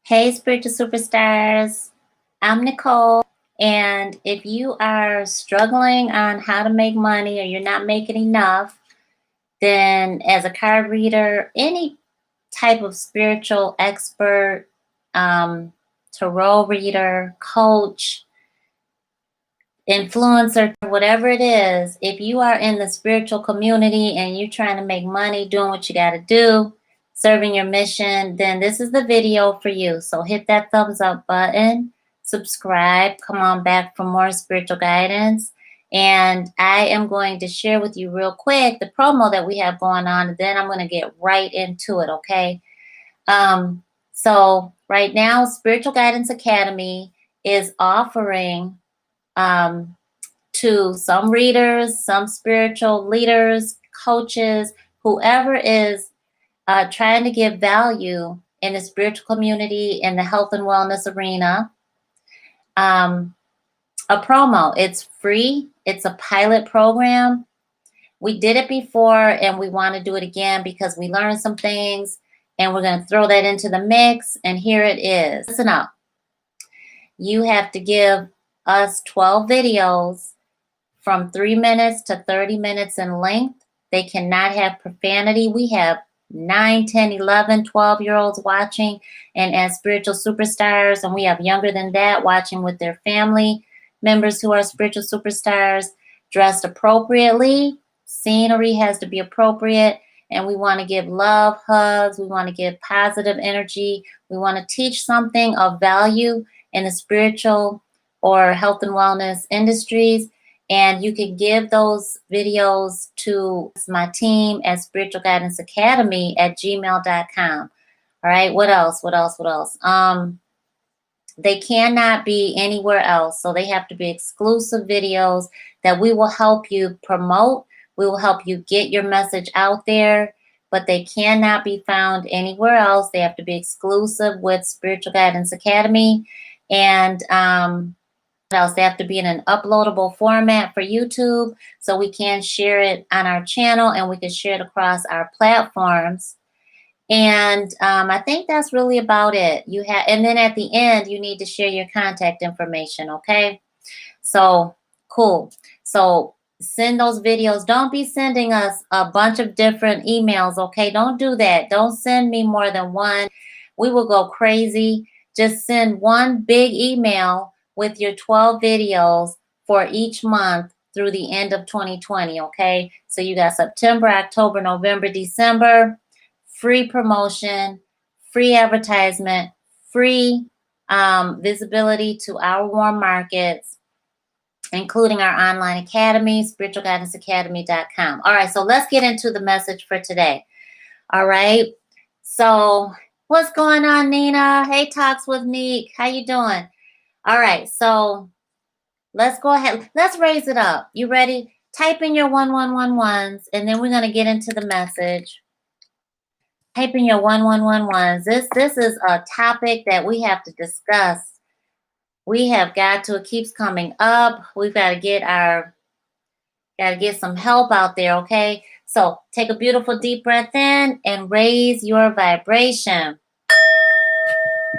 Hey, spiritual superstars. I'm Nicole. And if you are struggling on how to make money or you're not making enough, then as a card reader, any type of spiritual expert, tarot reader, coach, influencer, whatever it is, if you are in the spiritual community and you're trying to make money, doing what you got to do, serving your mission, then this is the video for you. So hit that thumbs up button, subscribe, come on back for more spiritual guidance. And I am going to share with you real quick the promo that we have going on, and then I'm going to get right into it, okay? So right now, Spiritual Guidance Academy is offering to some readers, some spiritual leaders, coaches, whoever is trying to give value in the spiritual community, in the health and wellness arena, a promo. It's free. It's a pilot program. We did it before and we want to do it again because we learned some things and we're going to throw that into the mix. And here it is. Listen up. You have to give us 12 videos from 3 minutes to 30 minutes in length. They cannot have profanity. We have 9, 10, 11, 12-year-olds watching, and as spiritual superstars, and we have younger than that watching with their family members who are spiritual superstars, dressed appropriately. Scenery has to be appropriate, and we want to give love, hugs. We want to give positive energy. We want to teach something of value in the spiritual or health and wellness industries. And you can give those videos to my team at Spiritual Guidance Academy at gmail.com. All right. What else? They cannot be anywhere else. So they have to be exclusive videos that we will help you promote. We will help you get your message out there, but they cannot be found anywhere else. They have to be exclusive with Spiritual Guidance Academy. And what else? They have to be in an uploadable format for YouTube so we can share it on our channel and we can share it across our platforms. And I think that's really about it. And then at the end, you need to share your contact information, okay? So, cool. So, send those videos. Don't be sending us a bunch of different emails, okay? Don't do that. Don't send me more than one. We will go crazy. Just send one big email with your 12 videos for each month through the end of 2020, okay? So you got September, October, November, December, free promotion, free advertisement, free visibility to our warm markets, including our online academy, spiritualguidanceacademy.com. All right, so let's get into the message for today. All right, so what's going on, Nina? Hey, Talks with Neek. How you doing? All right, so let's go ahead. Let's raise it up. You ready? Type in your 1111s, and then we're going to get into the message. Type in your 1111s. This is a topic that we have to discuss. We have got to. It keeps coming up. We've got to get some help out there. Okay. So take a beautiful deep breath in and raise your vibration.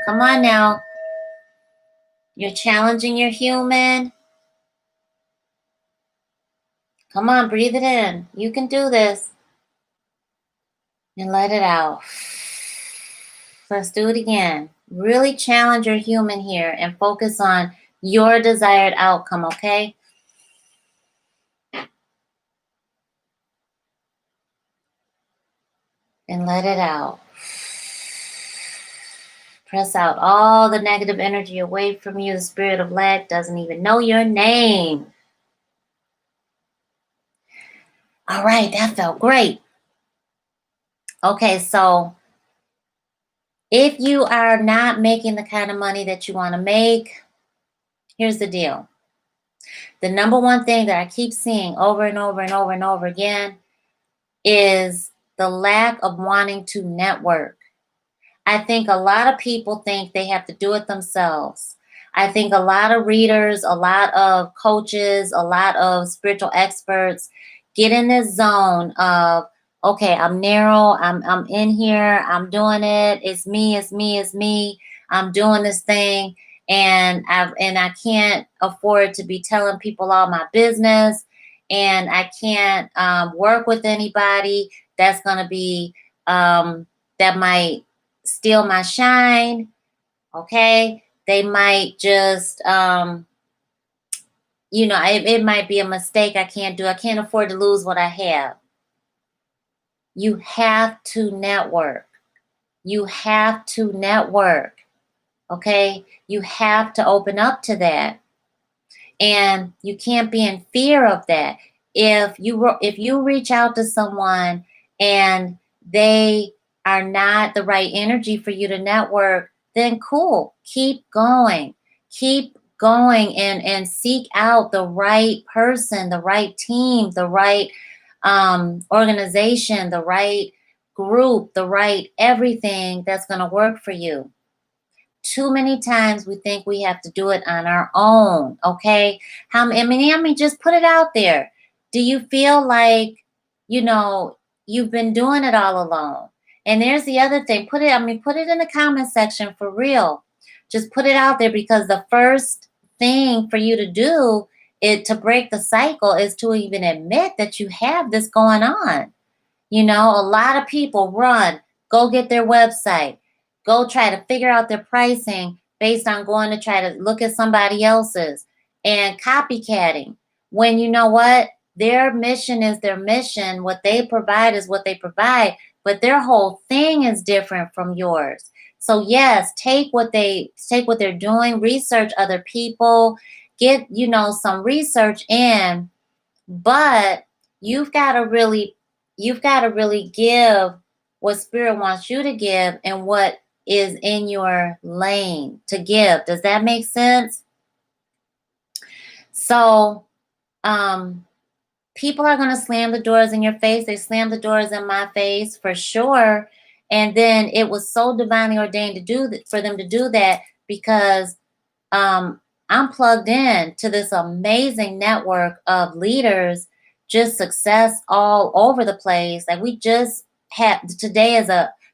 Come on now. You're challenging your human. Come on, breathe it in. You can do this. And let it out. Let's do it again. Really challenge your human here and focus on your desired outcome, okay? And let it out. Press out all the negative energy away from you. The spirit of lack doesn't even know your name. All right, that felt great. Okay, so if you are not making the kind of money that you want to make, here's the deal. The number one thing that I keep seeing over and over and over and over again is the lack of wanting to network. I think a lot of people think they have to do it themselves. I think a lot of readers, a lot of coaches, a lot of spiritual experts get in this zone of, okay, I'm narrow, I'm in here, I'm doing it, it's me, it's me, it's me, I'm doing this thing, and I can't afford to be telling people all my business, and I can't work with anybody that's gonna be that might steal my shine. Okay, they might just it might be a mistake. I can't afford to lose what I have. You have to network. You have to network. Okay, you have to open up to that, and you can't be in fear of that. If you reach out to someone and they are not the right energy for you to network, then cool, keep going. Keep going and seek out the right person, the right team, the right organization, the right group, the right everything that's going to work for you. Too many times we think we have to do it on our own. Okay, I mean, just put it out there. Do you feel like, you know, you've been doing it all alone? And there's the other thing. Put it in the comment section for real. Just put it out there, because the first thing for you to do it to break the cycle is to even admit that you have this going on. A lot of people run, go get their website, go try to figure out their pricing based on going to try to look at somebody else's and copycatting. When you know what? Their mission is their mission. What they provide is what they provide, but their whole thing is different from yours. So yes, take what they're doing, research other people, get, some research in, but you've got to really give what spirit wants you to give and what is in your lane to give. Does that make sense? So people are going to slam the doors in your face. They slammed the doors in my face for sure, and then it was so divinely ordained to do that, for them to do that, because I'm plugged in to this amazing network of leaders, just success all over the place. Like, we just had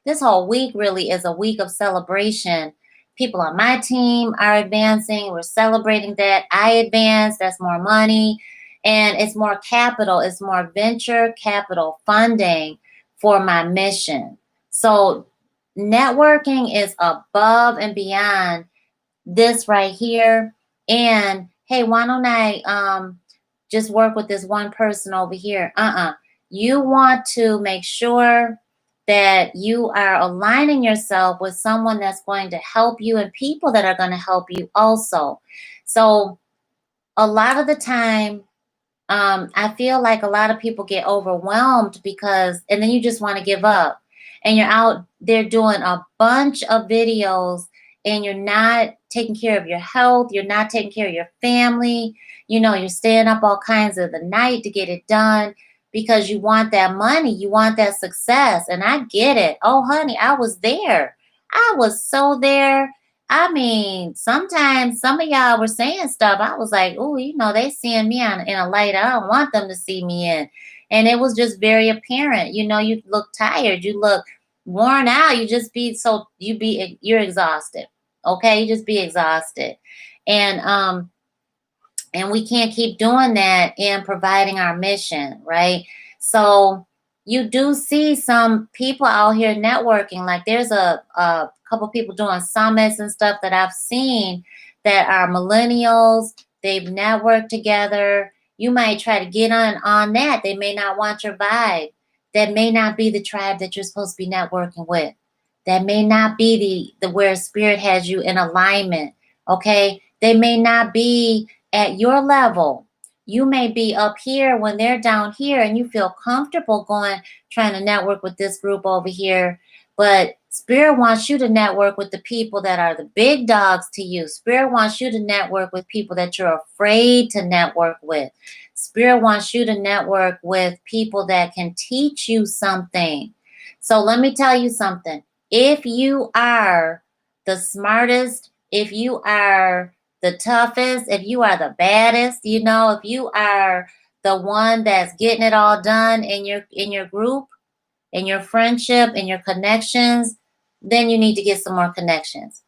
this whole week really is a week of celebration. People on my team are advancing. We're celebrating that. I advance. That's more money. And it's more capital. It's more venture capital funding for my mission. So networking is above and beyond this right here. And hey, why don't I just work with this one person over here? You want to make sure that you are aligning yourself with someone that's going to help you and people that are going to help you also. So a lot of the time, I feel like a lot of people get overwhelmed and then you just want to give up. And you're out there doing a bunch of videos, and you're not taking care of your health. You're not taking care of your family. You're staying up all kinds of the night to get it done because you want that money. You want that success. And I get it. Oh, honey, I was there. I was so there. I mean, sometimes some of y'all were saying stuff. I was like, oh, they seeing me in a light I don't want them to see me in. And it was just very apparent. You look tired. You look worn out. You're exhausted. Okay. You just be exhausted. And we can't keep doing that in providing our mission, right? So you do see some people out here networking. Like, there's a couple people doing summits and stuff that I've seen that are millennials. They've networked together. You might try to get on that. They may not want your vibe. That may not be the tribe that you're supposed to be networking with. That may not be the where spirit has you in alignment. Okay. They may not be at your level. You may be up here when they're down here, and you feel comfortable trying to network with this group over here. But Spirit wants you to network with the people that are the big dogs to you. Spirit wants you to network with people that you're afraid to network with. Spirit wants you to network with people that can teach you something. So let me tell you something. If you are the smartest, if you are the toughest, if you are the baddest, if you are the one that's getting it all done in your group, in your friendship, in your connections, then you need to get some more connections.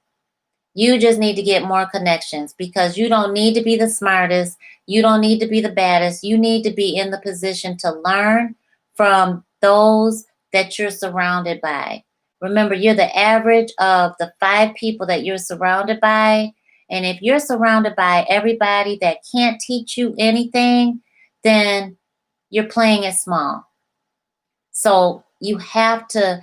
You just need to get more connections because you don't need to be the smartest. You don't need to be the baddest. You need to be in the position to learn from those that you're surrounded by. Remember, you're the average of the 5 people that you're surrounded by. And if you're surrounded by everybody that can't teach you anything, then you're playing it small. So you have to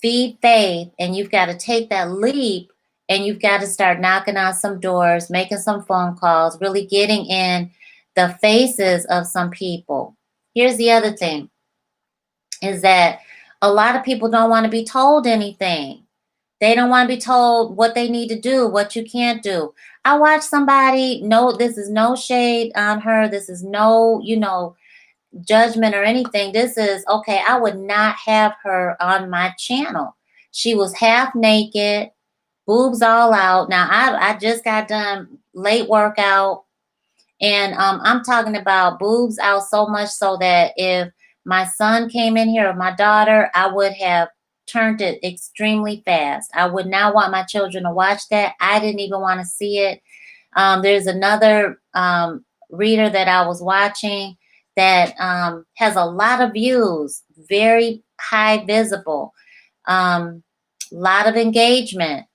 feed faith and you've got to take that leap and you've got to start knocking on some doors, making some phone calls, really getting in the faces of some people. Here's the other thing is that a lot of people don't want to be told anything. They don't want to be told what they need to do, what you can't do. I watched somebody, no, this is no shade on her. This is no, judgment or anything. This is okay. I would not have her on my channel. She was half naked, boobs all out. Now I just got done late workout, and I'm talking about boobs out so much so that if my son came in here or my daughter, I would have turned it extremely fast. I would not want my children to watch that. I didn't even want to see it. There's another reader that I was watching that has a lot of views, very high visible, lot of engagement,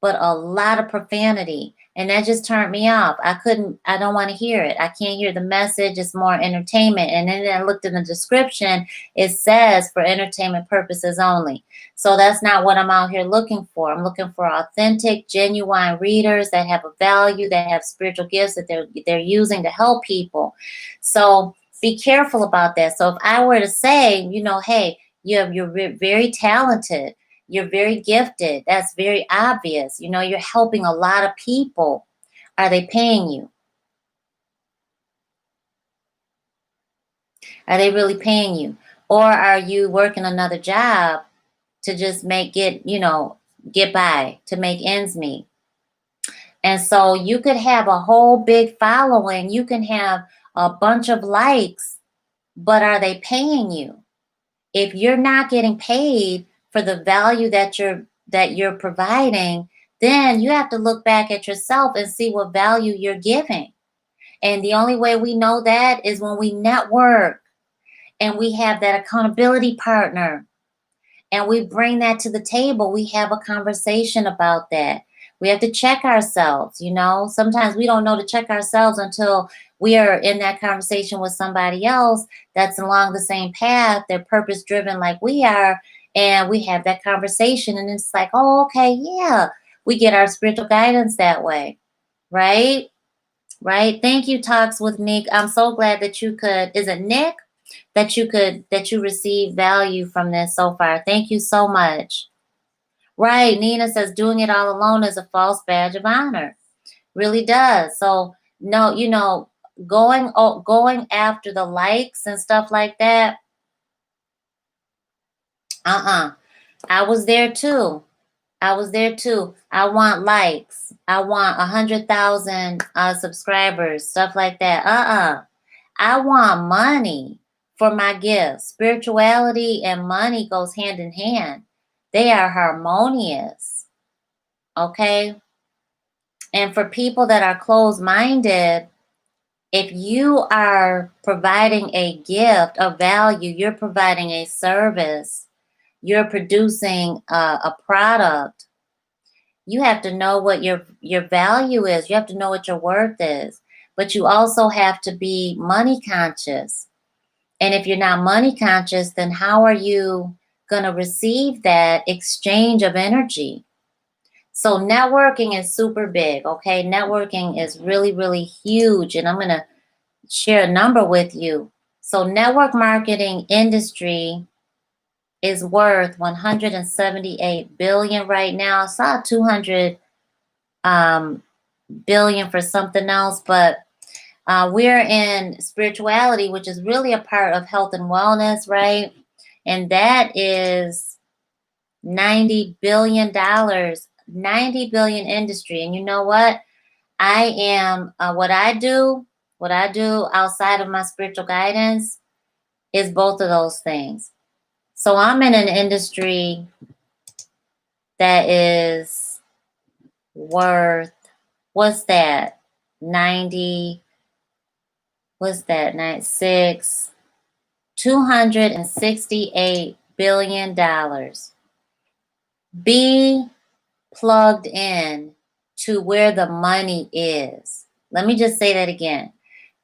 but a lot of profanity. And that just turned me off. I don't want to hear it. I can't hear the message. It's more entertainment. And then I looked in the description. It says for entertainment purposes only. So that's not what I'm out here looking for. I'm looking for authentic, genuine readers that have a value, that have spiritual gifts that they're using to help people. So be careful about that. So if I were to say, hey, you're very talented, you're very gifted, that's very obvious, you're helping a lot of people. Are they paying you? Are they really paying you? Or are you working another job to just get by, to make ends meet? And so you could have a whole big following, you can have a bunch of likes, but are they paying you? If you're not getting paid for the value that you're providing, then you have to look back at yourself and see what value you're giving. And the only way we know that is when we network and we have that accountability partner and we bring that to the table. We have a conversation about that. We have to check ourselves, Sometimes we don't know to check ourselves until we are in that conversation with somebody else that's along the same path. They're purpose driven like we are. And we have that conversation and it's like, oh, okay, yeah. We get our spiritual guidance that way. Right? Right. Thank you, Talks with Nick. I'm so glad that is it Nick? That you receive value from this so far. Thank you so much. Right. Nina says doing it all alone is a false badge of honor. Really does. So no, going after the likes and stuff like that. I was there too. I want likes. I want 100,000 subscribers, stuff like that. I want money for my gifts. Spirituality and money goes hand in hand. They are harmonious. Okay? And for people that are closed-minded, if you are providing a gift of value, you're providing a service, you're producing a product, you have to know what your value is. You have to know what your worth is. But you also have to be money conscious. And if you're not money conscious, then how are you going to receive that exchange of energy? So networking is super big, okay? Networking is really, really huge. And I'm going to share a number with you. So network marketing industry is worth 178 billion right now. I saw 200 billion for something else, but we're in spirituality, which is really a part of health and wellness, right? And that is $90 billion, 90 billion industry. And you know what? I am, what I do outside of my spiritual guidance is both of those things. So I'm in an industry that is worth, what's that? 90, what's that? 96, $268 billion. Be plugged in to where the money is. Let me just say that again.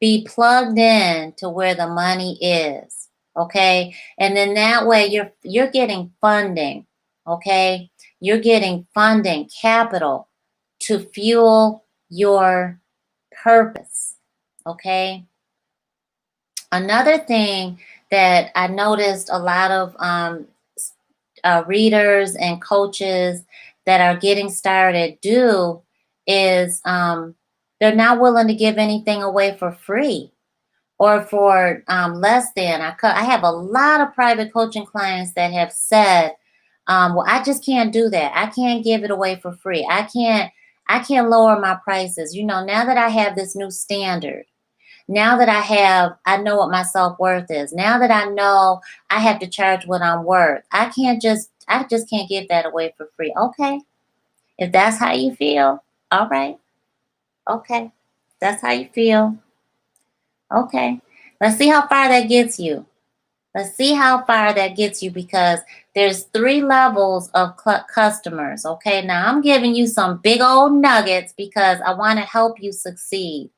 Be plugged in to where the money is. Okay? And then that way you're getting funding. Okay? You're getting funding, capital to fuel your purpose. Okay? Another thing that I noticed a lot of readers and coaches that are getting started do is they're not willing to give anything away for free or for less than. I have a lot of private coaching clients that have said, well, I just can't do that. I can't give it away for free. I can't lower my prices. You know, now that I have this new standard, now that I know what my self-worth is. Now that I know I have to charge what I'm worth. I just can't give that away for free. Okay. If that's how you feel, all right. Okay. That's how you feel. Okay. Let's see how far that gets you. Let's see how far that gets you, because there's 3 levels of customers. Okay. Now I'm giving you some big old nuggets because I want to help you succeed.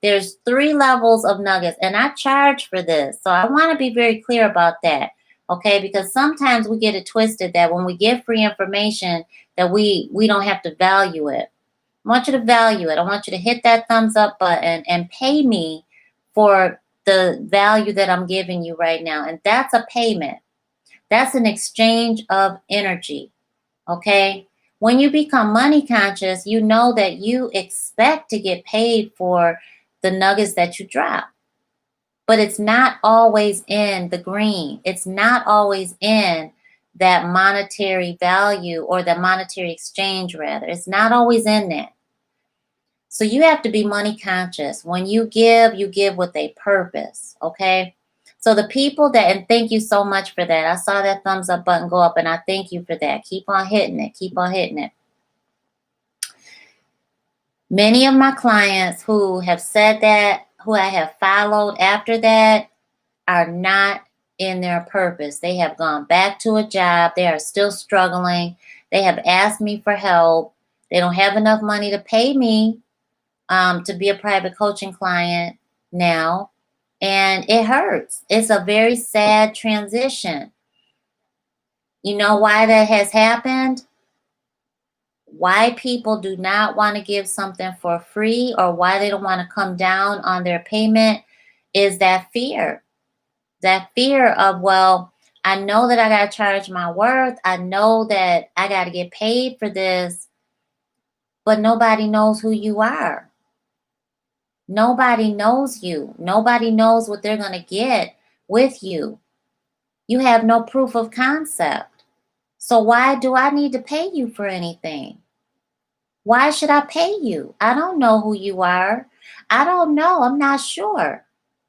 There's 3 levels of nuggets, and I charge for this. So I want to be very clear about that. Okay, because sometimes we get it twisted that when we get free information that we don't have to value it. I want you to value it. I want you to hit that thumbs up button and pay me for the value that I'm giving you right now. And that's a payment. That's an exchange of energy. Okay. When you become money conscious, you know that you expect to get paid for the nuggets that you drop. But it's not always in the green. It's not always in that monetary value or the monetary exchange, rather. It's not always in that. So you have to be money conscious. When you give with a purpose. Okay. So the people that, and thank you so much for that. I saw that thumbs up button go up, and I thank you for that. Keep on hitting it. Keep on hitting it. Many of my clients who have said that, who I have followed after that, are not in their purpose. They have gone back to a job. They are still struggling. They have asked me for help. They don't have enough money to pay me to be a private coaching client now. And it hurts. It's a very sad transition. You know why that has happened? Why people do not want to give something for free, or why they don't want to come down on their payment, is that fear. That fear of, well, I know that I got to charge my worth. I know that I got to get paid for this, but nobody knows who you are. Nobody knows you. Nobody knows what they're going to get with you. You have no proof of concept. So why do I need to pay you for anything? Why should I pay you? I don't know who you are. I don't know. I'm not sure.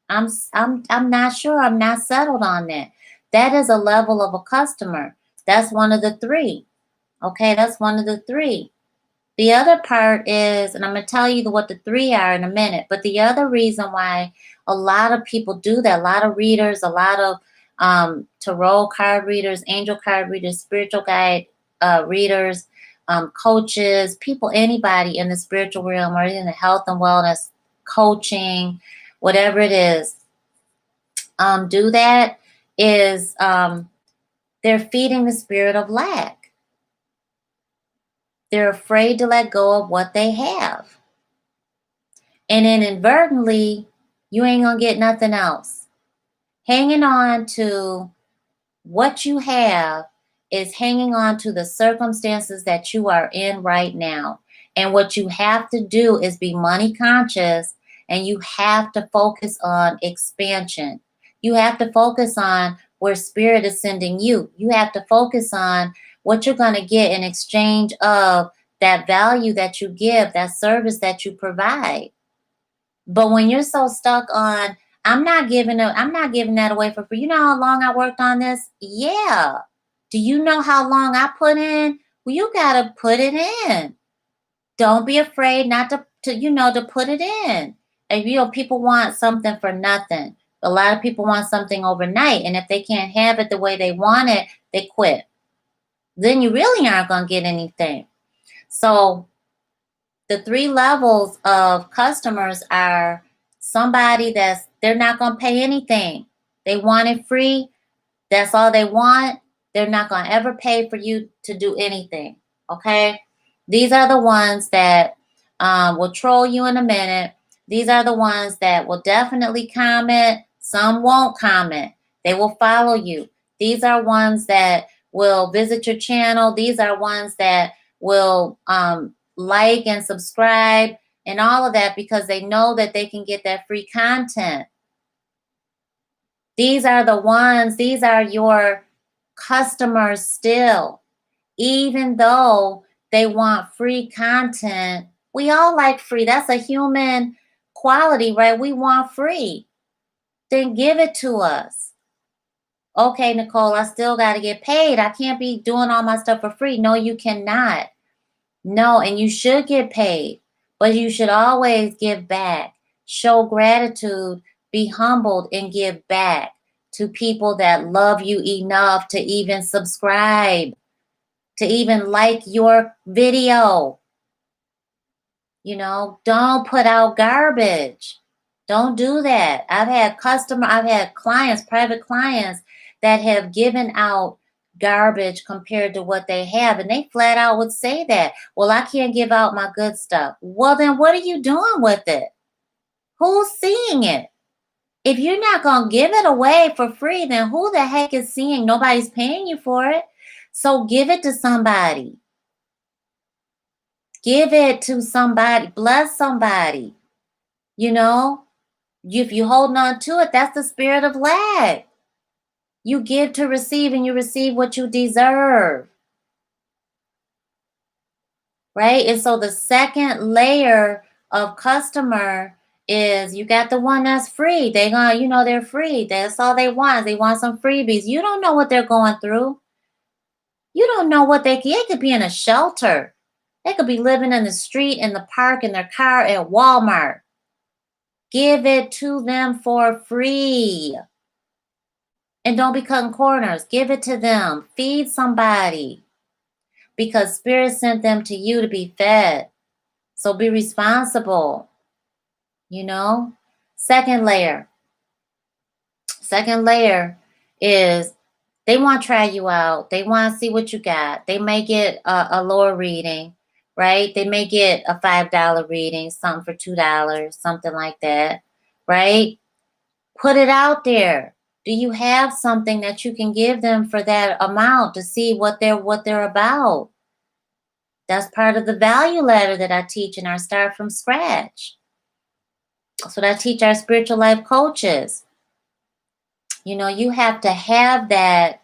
I'm not sure. I'm not settled on that. That is a level of a customer. That's one of the 3. Okay, that's one of the 3. The other part is, and I'm going to tell you what the 3 are in a minute, but the other reason why a lot of people do that, a lot of readers, a lot of tarot card readers, angel card readers, spiritual guide readers, coaches, people, anybody in the spiritual realm or in the health and wellness, coaching, whatever it is, do that is they're feeding the spirit of lack. They're afraid to let go of what they have. And then inadvertently, you ain't going to get nothing else. Hanging on to what you have is hanging on to the circumstances that you are in right now. And what you have to do is be money conscious, and you have to focus on expansion. You have to focus on where spirit is sending you. You have to focus on what you're going to get in exchange of that value that you give, that service that you provide. But when you're so stuck on, I'm not giving that away for free. You know how long I worked on this? Yeah. Do you know how long I put in? Well, you gotta put it in. Don't be afraid not to put it in. If people want something for nothing. A lot of people want something overnight, and if they can't have it the way they want it, they quit. Then you really aren't gonna get anything. So the 3 levels of customers are somebody they're not going to pay anything. They want it free. That's all they want. They're not going to ever pay for you to do anything. Okay? These are the ones that will troll you in a minute. These are the ones that will definitely comment. Some won't comment. They will follow you. These are ones that will visit your channel. These are ones that will like and subscribe and all of that because they know that they can get that free content. These are the ones, these are your customers still. Even though they want free content, we all like free. That's a human quality, right? We want free. Then give it to us. Okay, Necole, I still got to get paid. I can't be doing all my stuff for free. No, you cannot. No, and you should get paid, but you should always give back. Show gratitude, be humbled, and give back to people that love you enough to even subscribe, to even like your video. Don't put out garbage. Don't do that. I've had clients, private clients that have given out garbage compared to what they have. And they flat out would say that, well, I can't give out my good stuff. Well, then what are you doing with it? Who's seeing it? If you're not going to give it away for free, then who the heck is seeing? Nobody's paying you for it. So give it to somebody. Give it to somebody. Bless somebody. If you're holding on to it, that's the spirit of lack. You give to receive, and you receive what you deserve. Right? And so the second layer of customer is you got the one that's free. They're free. That's all they want. They want some freebies. You don't know what they're going through. You don't know what they could be in a shelter. They could be living in the street, in the park, in their car, at Walmart. Give it to them for free. And don't be cutting corners. Give it to them. Feed somebody. Because Spirit sent them to you to be fed. So be responsible. Second layer. Second layer is they want to try you out. They want to see what you got. They may get a lower reading, right? They may get a $5 reading, something for $2, something like that, right? Put it out there. Do you have something that you can give them for that amount to see what they're about? That's part of the value ladder that I teach in our Start from Scratch. That's what I teach our spiritual life coaches. You have to have that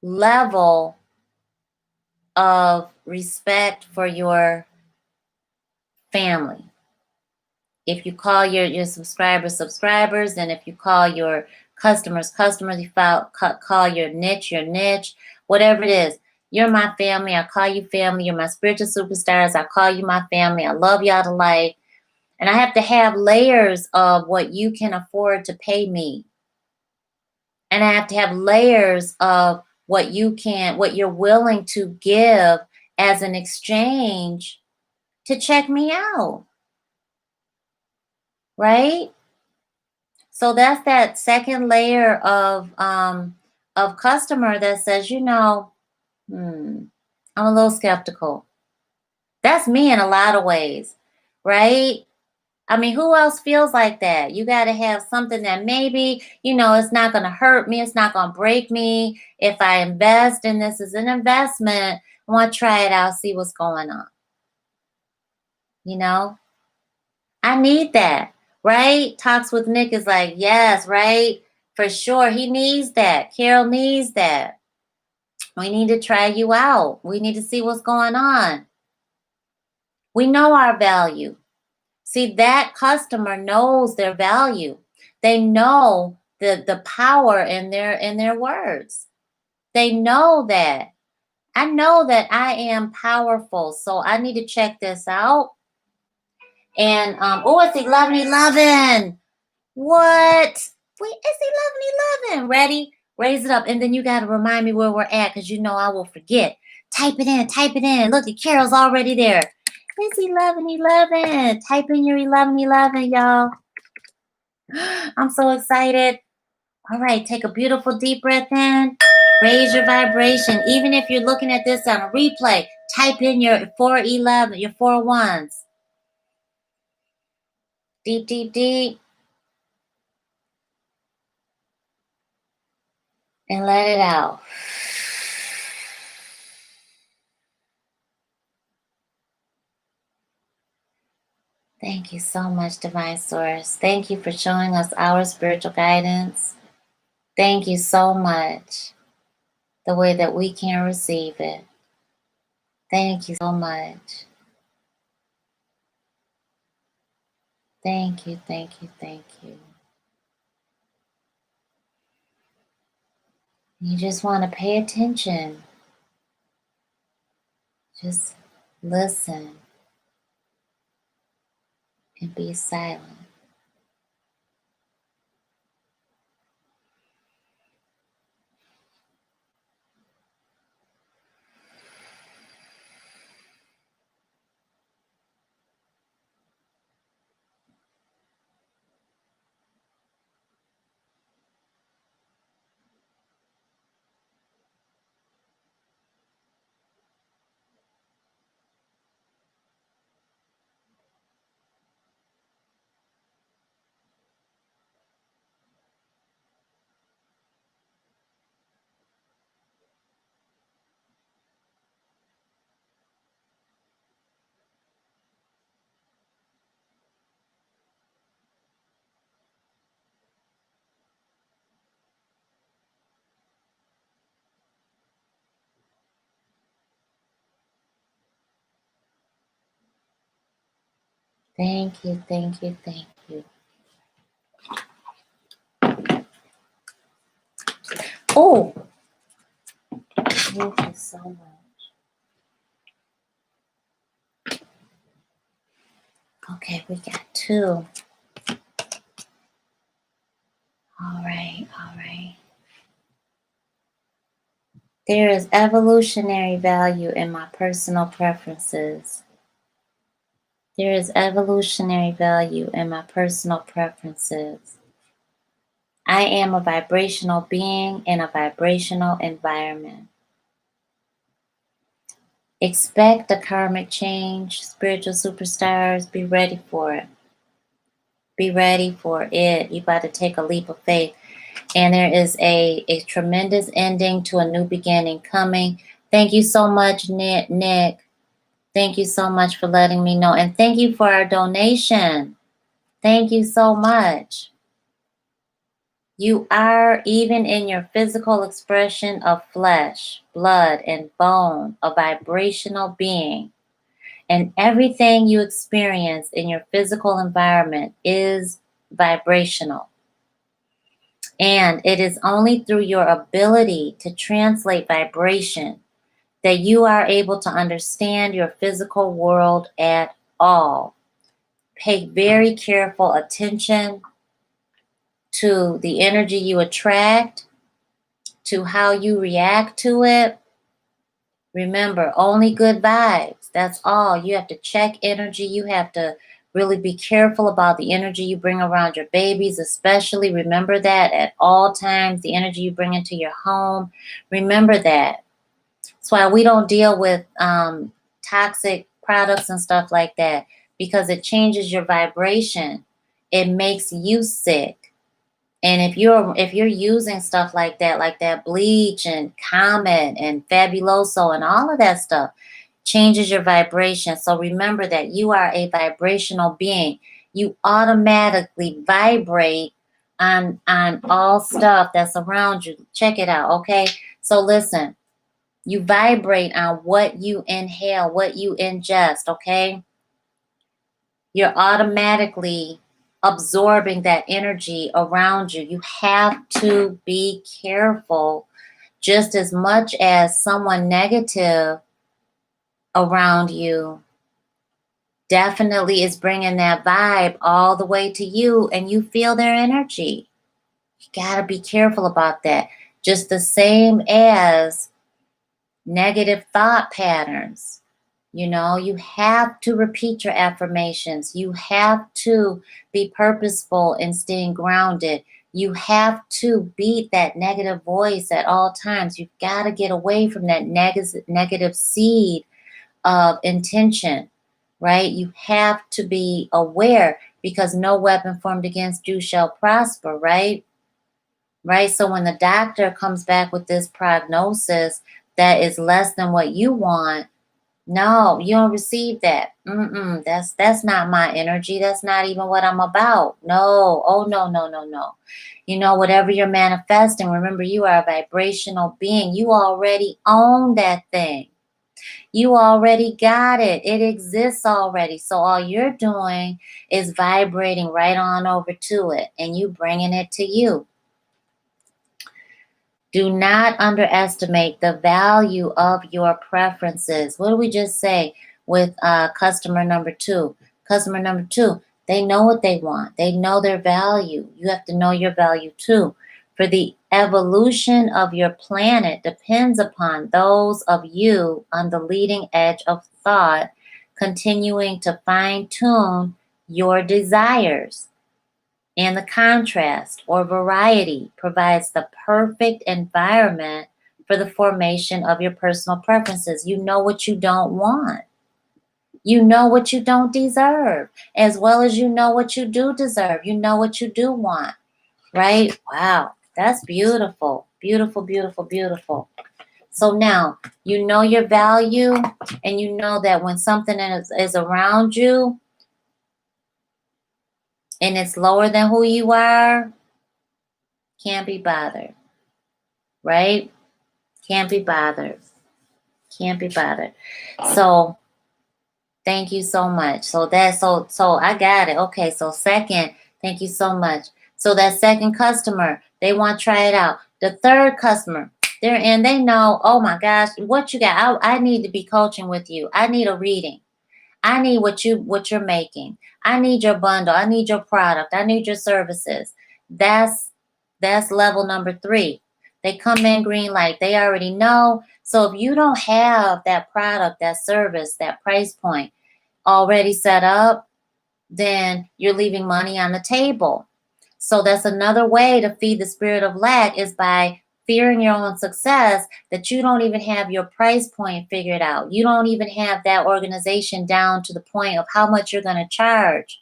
level of respect for your family. If you call your subscribers, and if you call your customers, you call your niche, whatever it is. You're my family. I call you family. You're my spiritual superstars. I call you my family. I love y'all to life. And I have to have layers of what you can afford to pay me. And I have to have layers of what you're willing to give as an exchange to check me out. Right? So that's that second layer of customer that says, I'm a little skeptical. That's me in a lot of ways, right? I mean, who else feels like that? You got to have something that maybe, it's not going to hurt me. It's not going to break me. If I invest in this as an investment, I want to try it out, see what's going on. I need that, right? Talks with Nick is like, yes, right? For sure. He needs that. Carol needs that. We need to try you out. We need to see what's going on. We know our value. See, that customer knows their value. They know the power in their words. They know that. I know that I am powerful, so I need to check this out. And oh, it's 11:11. What? Wait, it's 11:11. Ready? Raise it up, and then you gotta remind me where we're at, cause you know I will forget. Type it in. Type it in. Look, Carol's already there. It's 11:11. Type in your 11:11, y'all. I'm so excited. All right, take a beautiful deep breath in. Raise your vibration. Even if you're looking at this on a replay, type in your 411, your 4 1s. Deep, deep, deep. And let it out. Thank you so much, Divine Source. Thank you for showing us our spiritual guidance. Thank you so much. The way that we can receive it. Thank you so much. Thank you, thank you, thank you. You just want to pay attention. Just listen and be silent. Thank you, thank you, thank you. Oh, thank you so much. Okay, we got 2. All right, all right. There is evolutionary value in my personal preferences. There is evolutionary value in my personal preferences. I am a vibrational being in a vibrational environment. Expect a karmic change, spiritual superstars. Be ready for it. Be ready for it. You about to take a leap of faith. And there is a tremendous ending to a new beginning coming. Thank you so much, Nick. Thank you so much for letting me know. And thank you for our donation. Thank you so much. You are, even in your physical expression of flesh, blood, and bone, a vibrational being. And everything you experience in your physical environment is vibrational. And it is only through your ability to translate vibration that you are able to understand your physical world at all. Pay very careful attention to the energy you attract, to how you react to it. Remember, only good vibes. That's all. You have to check energy. You have to really be careful about the energy you bring around your babies, especially. Remember that at all times, the energy you bring into your home. Remember that. That's why we don't deal with toxic products and stuff like that, because it changes your vibration. It makes you sick. And if you're using stuff like that bleach and Comet and Fabuloso and all of that stuff, changes your vibration. So remember that you are a vibrational being. You automatically vibrate on all stuff that's around you. Check it out, okay? So listen, you vibrate on what you inhale, what you ingest, okay? you're automatically absorbing that energy around you. You have to be careful just as much as someone negative around you definitely is bringing that vibe all the way to you and you feel their energy. You got to be careful about that. Just the same as negative thought patterns. You know, you have to repeat your affirmations. You have to be purposeful in staying grounded. You have to beat that negative voice at all times. You've got to get away from that negative seed of intention, right? You have to be aware because no weapon formed against you shall prosper, right? Right? So when the doctor comes back with this prognosis that is less than what you want, no, you don't receive that. That's not my energy. That's not even what I'm about. No. Oh no, no, no, no. You know, whatever you're manifesting, remember you are a vibrational being. You already own that thing. You already got it. It exists already. So all you're doing is vibrating right on over to it and you bringing it to you. Do not underestimate the value of your preferences. What did we just say with customer number two? Customer number two, they know what they want. They know their value. You have to know your value too. For the evolution of your planet depends upon those of you on the leading edge of thought, continuing to fine tune your desires. And the contrast or variety provides the perfect environment for the formation of your personal preferences. You know what you don't want. You know what you don't deserve, as well as you know what you do deserve. You know what you do want, right? Wow, that's beautiful. Beautiful, beautiful, beautiful. So now you know your value and you know that when something is around you and it's lower than who you are, can't be bothered, right? Can't be bothered. Can't be bothered. So thank you so much. So I got it. Okay, so second, thank you so much. So that second customer, they want to try it out. The third customer, they're in, they know, oh my gosh, what you got? I need to be coaching with you. I need a reading. I need what you're making. I need your bundle. I need your product. I need your services. That's level number 3. They come in green light. They already know. So if you don't have that product, that service, that price point already set up, then you're leaving money on the table. So that's another way to feed the spirit of lack is by fearing your own success that you don't even have your price point figured out. You don't even have that organization down to the point of how much you're going to charge.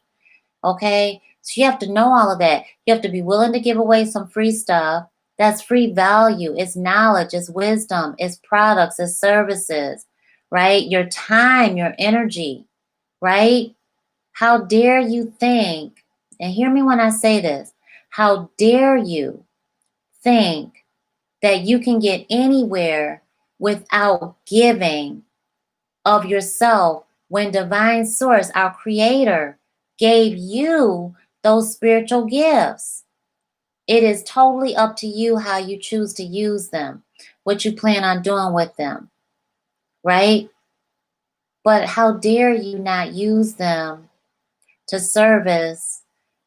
Okay? So you have to know all of that. You have to be willing to give away some free stuff. That's free value. It's knowledge, it's wisdom, it's products, it's services, right? Your time, your energy, right? How dare you think, and hear me when I say this, how dare you think that you can get anywhere without giving of yourself when divine source, our creator, gave you those spiritual gifts? It is totally up to you how you choose to use them, what you plan on doing with them, right? But how dare you not use them to service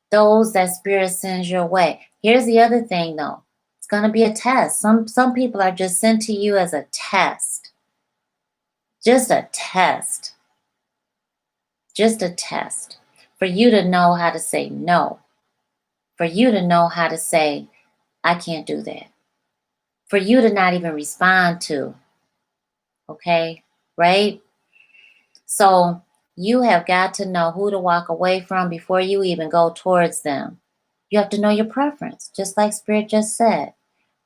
those that spirit sends your way? Here's the other thing though. It's going to be a test. Some people are just sent to you as a test. Just a test. Just a test for you to know how to say no. For you to know how to say, I can't do that. For you to not even respond to. Okay? Right? So you have got to know who to walk away from before you even go towards them. You have to know your preference, just like Spirit just said,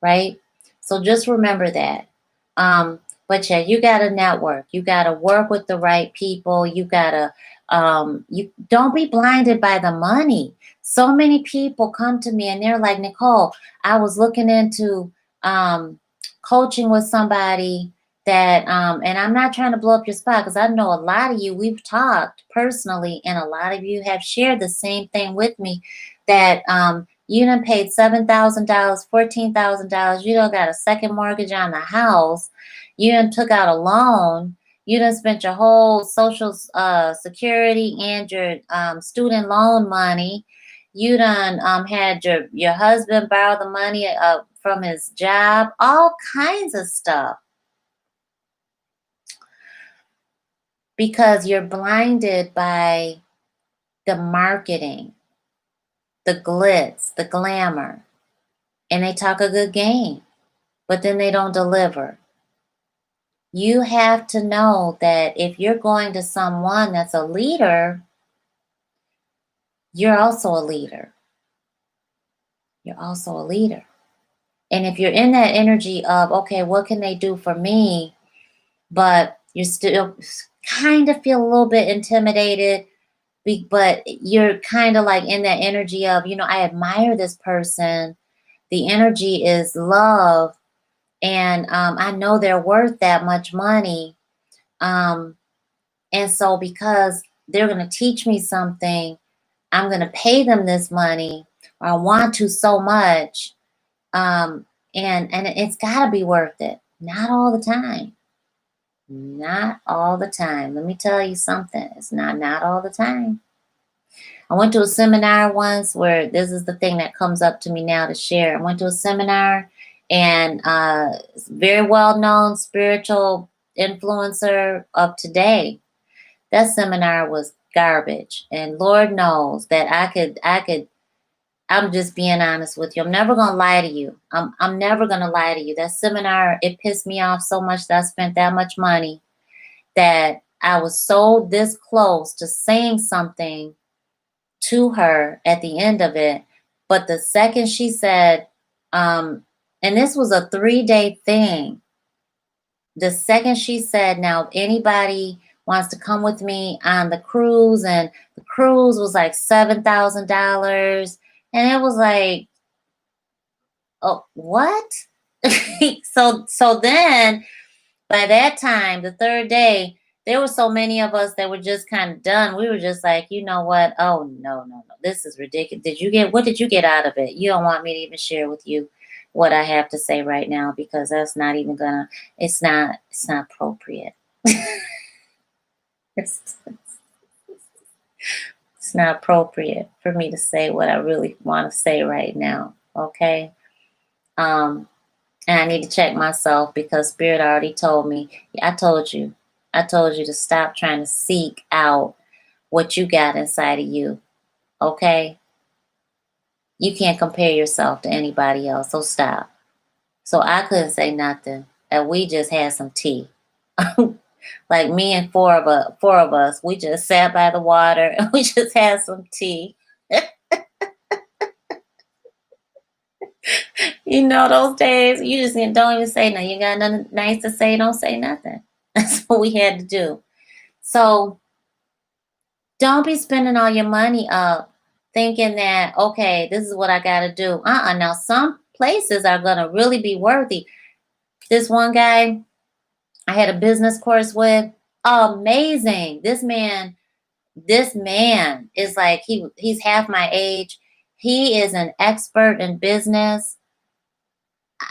right? So just remember that. But yeah, you got to network. You got to work with the right people. You got to, you don't be blinded by the money. So many people come to me and they're like, Necole, I was looking into coaching with somebody that and I'm not trying to blow up your spot because I know a lot of you, we've talked personally, and a lot of you have shared the same thing with me, that you done paid $7,000, $14,000, you done got a second mortgage on the house, you done took out a loan, you done spent your whole social security and your student loan money, you done had your husband borrow the money from his job, all kinds of stuff, because you're blinded by the marketing, the glitz, the glamour, and they talk a good game, but then they don't deliver. You have to know that if you're going to someone that's a leader, you're also a leader. You're also a leader. And if you're in that energy of, okay, what can they do for me? But you still kind of feel a little bit intimidated, but you're kind of like in that energy of, I admire this person. The energy is love. And I know they're worth that much money. Um, and so because they're going to teach me something, I'm going to pay them this money, or I want to so much. Um, and it's got to be worth it. Not all the time. Not all the time. Let me tell you something. It's not all the time. I went to a seminar once where this is the thing that comes up to me now to share. I went to a seminar, and very well known spiritual influencer of today. That seminar was garbage. And Lord knows that I'm just being honest with you. I'm never gonna lie to you. I'm never gonna lie to you. That seminar, it pissed me off so much that I spent that much money, that I was so this close to saying something to her at the end of it. But the second she said, and this was a 3-day thing, the second she said, now, if anybody wants to come with me on the cruise, and the cruise was like $7,000. And it was like, oh, what? So then by that time, the third day, there were so many of us that were just kind of done. We were just like, you know what? Oh, no, no, no. This is ridiculous. What did you get out of it? You don't want me to even share with you what I have to say right now, because that's not even gonna, it's not appropriate. it's, it's not appropriate for me to say what I really want to say right now. Okay. Um, And I need to check myself, because Spirit already told me. I told you. I told you to stop trying to seek out what you got inside of you. Okay? You can't compare yourself to anybody else. So stop. So I couldn't say nothing. And we just had some tea. Like me and four of us, we just sat by the water and we just had some tea. Those days, you just don't even say nothing. You got nothing nice to say, don't say nothing. That's what we had to do. So don't be spending all your money up thinking that, okay, this is what I got to do. Now, some places are going to really be worthy. This one guy I had a business course with, amazing. This man is like, he's half my age. He is an expert in business.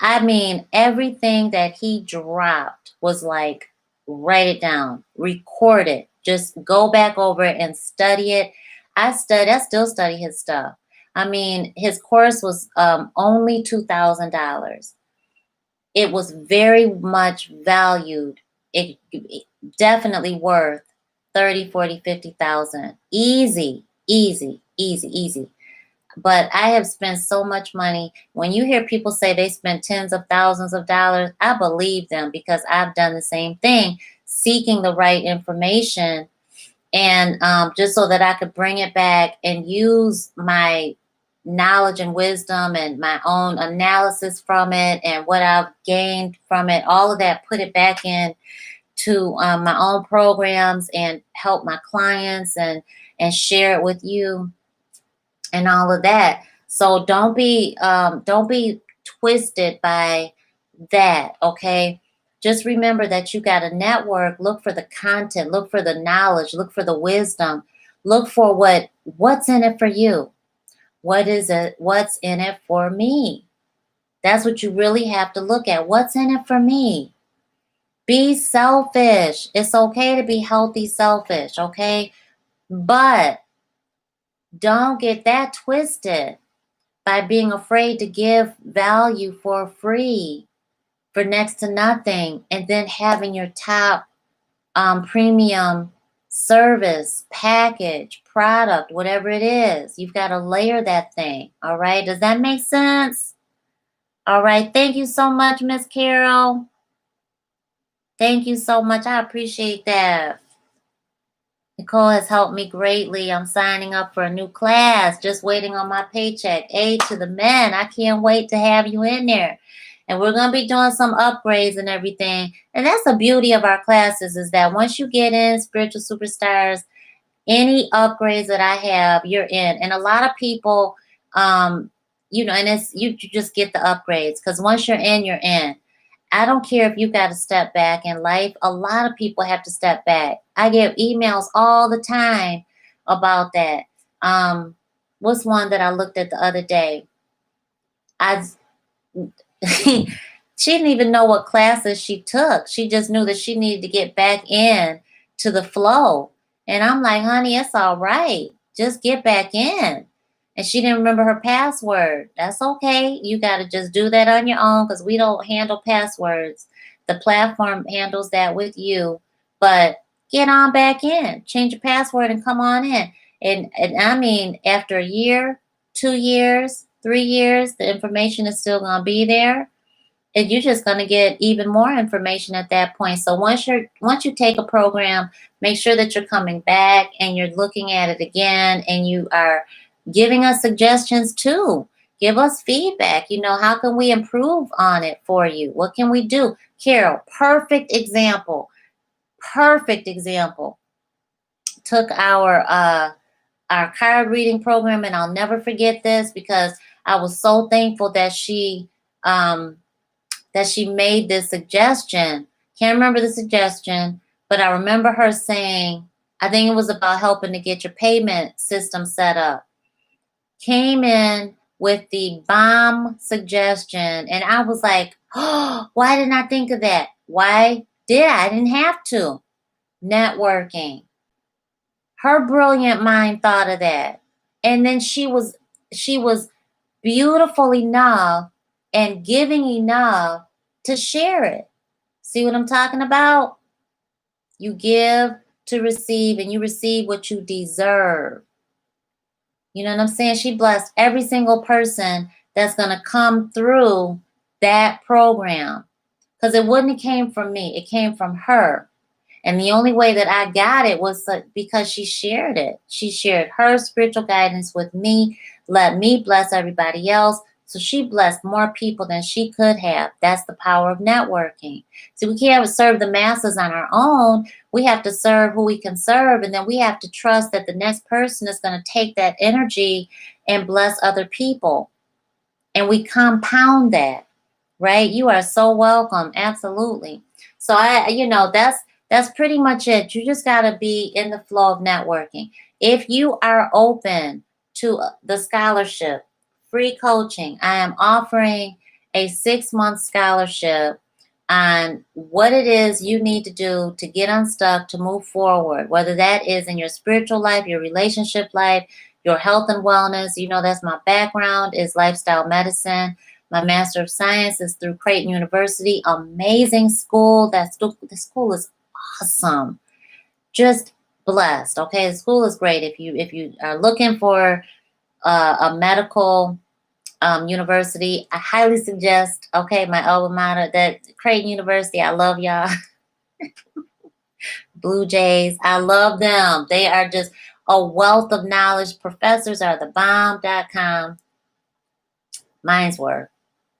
I mean, everything that he dropped was like, write it down, record it, just go back over it and study it. I still study his stuff. I mean, his course was only $2,000. It was very much valued. It definitely worth 30, 40, 50,000. Easy, easy, easy, easy. But I have spent so much money. When you hear people say they spent tens of thousands of dollars, I believe them, because I've done the same thing, seeking the right information, and just so that I could bring it back and use my knowledge and wisdom and my own analysis from it and what I've gained from it, all of that, put it back in to my own programs and help my clients and share it with you and all of that. So don't be twisted by that. Okay. Just remember that you got to network, look for the content, look for the knowledge, look for the wisdom, look for what's in it for you. What is it? What's in it for me? That's what you really have to look at. What's in it for me? Be selfish. It's okay to be healthy selfish, okay? But don't get that twisted by being afraid to give value for free, for next to nothing, and then having your top premium service, package, product, whatever it is. You've got to layer that thing. All right. Does that make sense? All right. Thank you so much, Miss Carol. Thank you so much. I appreciate that. Necole has helped me greatly. I'm signing up for a new class, just waiting on my paycheck. A to the men. I can't wait to have you in there. And we're going to be doing some upgrades and everything. And that's the beauty of our classes, is that once you get in Spiritual Superstars, any upgrades that I have, you're in. And a lot of people, and it's you just get the upgrades, because once you're in, you're in. I don't care if you got to step back in life. A lot of people have to step back. I get emails all the time about that. What's one that I looked at the other day? I she didn't even know what classes she took. She just knew that she needed to get back in to the flow. And I'm like, honey, it's all right. Just get back in. And she didn't remember her password. That's okay. You got to just do that on your own, because we don't handle passwords. The platform handles that with you. But get on back in. Change your password and come on in. And I mean, after a year, 2 years, 3 years, the information is still going to be there. And you're just going to get even more information at that point. So once you take a program, make sure that you're coming back and you're looking at it again, and you are giving us suggestions too. Give us feedback. How can we improve on it for you? What can we do? Carol, perfect example. Perfect example. Took our card reading program, and I'll never forget this, because I was so thankful that she made this suggestion. Can't remember the suggestion, but I remember her saying, I think it was about helping to get your payment system set up. Came in with the bomb suggestion, and I was like, oh, why didn't I think of that? Why did I? I didn't have to. Networking. Her brilliant mind thought of that. And then she was beautiful enough and giving enough to share it. See what I'm talking about? You give to receive, and you receive what you deserve. You know what I'm saying? She blessed every single person that's going to come through that program, because it wouldn't have came from me. It came from her. And the only way that I got it was because she shared it. She shared her spiritual guidance with me, let me bless everybody else. So she blessed more people than she could have. That's the power of networking. So we can't serve the masses on our own. We have to serve who we can serve. And then we have to trust that the next person is going to take that energy and bless other people. And we compound that, right? You are so welcome. Absolutely. So that's pretty much it. You just got to be in the flow of networking. If you are open to the scholarship, free coaching, I am offering a 6-month scholarship on what it is you need to do to get unstuck, to move forward, whether that is in your spiritual life, your relationship life, your health and wellness. That's my background, is lifestyle medicine. My Master of Science is through Creighton University. Amazing school. The school is awesome. Just blessed. Okay, the school is great. If you are looking for a medical university, I highly suggest, my alma mater, that Creighton University. I love y'all. Blue Jays, I love them. They are just a wealth of knowledge. Professors are the bomb.com. Mine's were.